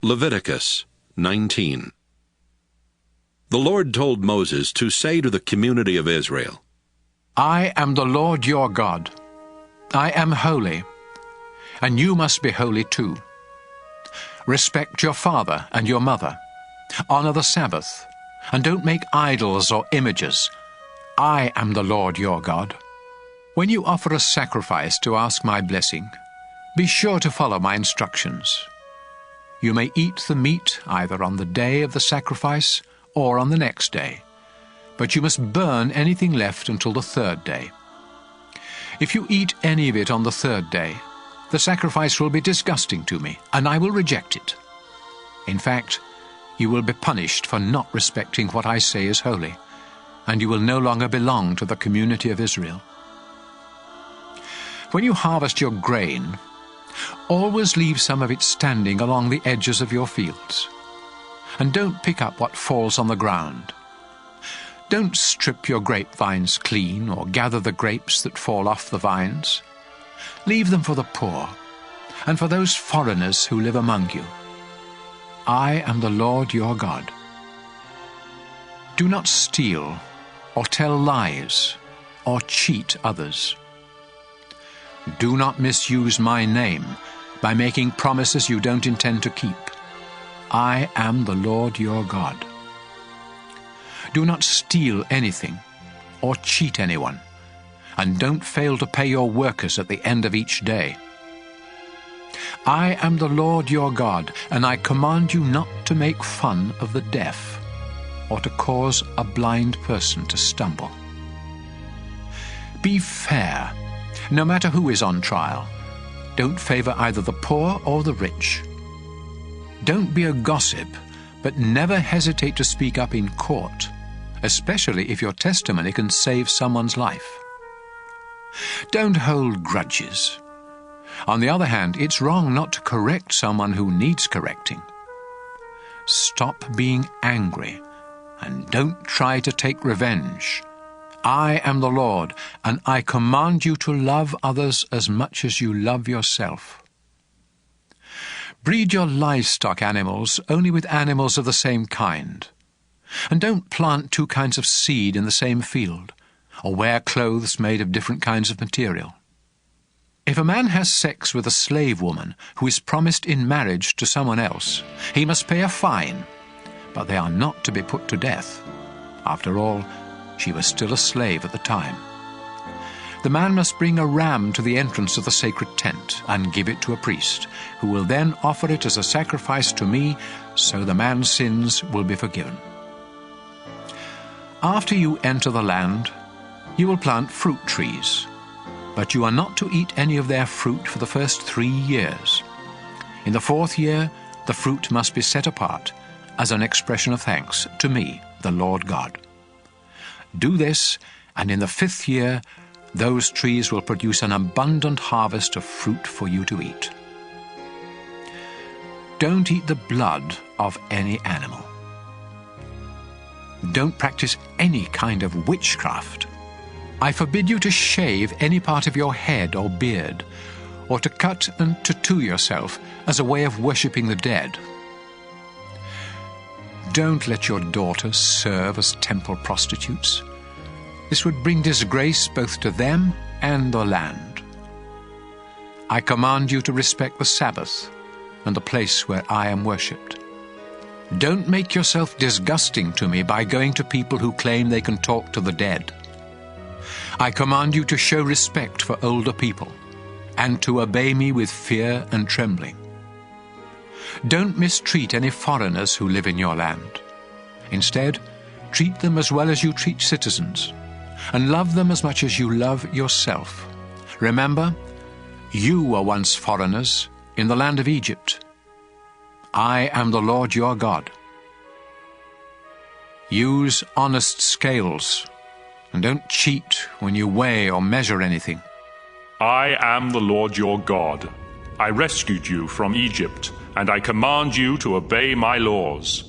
Leviticus 19. The Lord told Moses to say to the community of Israel, I am the Lord your God. I am holy, and you must be holy too. Respect your father and your mother. Honor the Sabbath, and don't make idols or images. I am the Lord your God. When you offer a sacrifice to ask my blessing, be sure to follow my instructions. You may eat the meat either on the day of the sacrifice or on the next day, but you must burn anything left until the third day. If you eat any of it on the third day, the sacrifice will be disgusting to me, and I will reject it. In fact, you will be punished for not respecting what I say is holy, and you will no longer belong to the community of Israel. When you harvest your grain, always leave some of it standing along the edges of your fields, and don't pick up what falls on the ground. Don't strip your grapevines clean or gather the grapes that fall off the vines. Leave them for the poor and for those foreigners who live among you. I am the Lord your God. Do not steal or tell lies or cheat others. Do not misuse my name by making promises you don't intend to keep. I am the Lord your God. Do not steal anything or cheat anyone, and don't fail to pay your workers at the end of each day. I am the Lord your God, and I command you not to make fun of the deaf or to cause a blind person to stumble. Be fair, no matter who is on trial. Don't favor either the poor or the rich. Don't be a gossip, but never hesitate to speak up in court, especially if your testimony can save someone's life. Don't hold grudges. On the other hand, it's wrong not to correct someone who needs correcting. Stop being angry, and don't try to take revenge. I am the Lord, and I command you to love others as much as you love yourself. Breed your livestock animals only with animals of the same kind. And don't plant two kinds of seed in the same field, or wear clothes made of different kinds of material. If a man has sex with a slave woman who is promised in marriage to someone else, he must pay a fine, but they are not to be put to death. After all, she was still a slave at the time. The man must bring a ram to the entrance of the sacred tent and give it to a priest, who will then offer it as a sacrifice to me, so the man's sins will be forgiven. After you enter the land, you will plant fruit trees, but you are not to eat any of their fruit for the first 3 years. In the 4th year, the fruit must be set apart as an expression of thanks to me, the Lord God. Do this, and in the 5th year, those trees will produce an abundant harvest of fruit for you to eat. Don't eat the blood of any animal. Don't practice any kind of witchcraft. I forbid you to shave any part of your head or beard, or to cut and tattoo yourself as a way of worshipping the dead. Don't let your daughters serve as temple prostitutes. This would bring disgrace both to them and the land. I command you to respect the Sabbath and the place where I am worshipped. Don't make yourself disgusting to me by going to people who claim they can talk to the dead. I command you to show respect for older people and to obey me with fear and trembling. Don't mistreat any foreigners who live in your land. Instead, treat them as well as you treat citizens, and love them as much as you love yourself. Remember, you were once foreigners in the land of Egypt. I am the Lord your God. Use honest scales, and don't cheat when you weigh or measure anything. I am the Lord your God. I rescued you from Egypt, and I command you to obey my laws.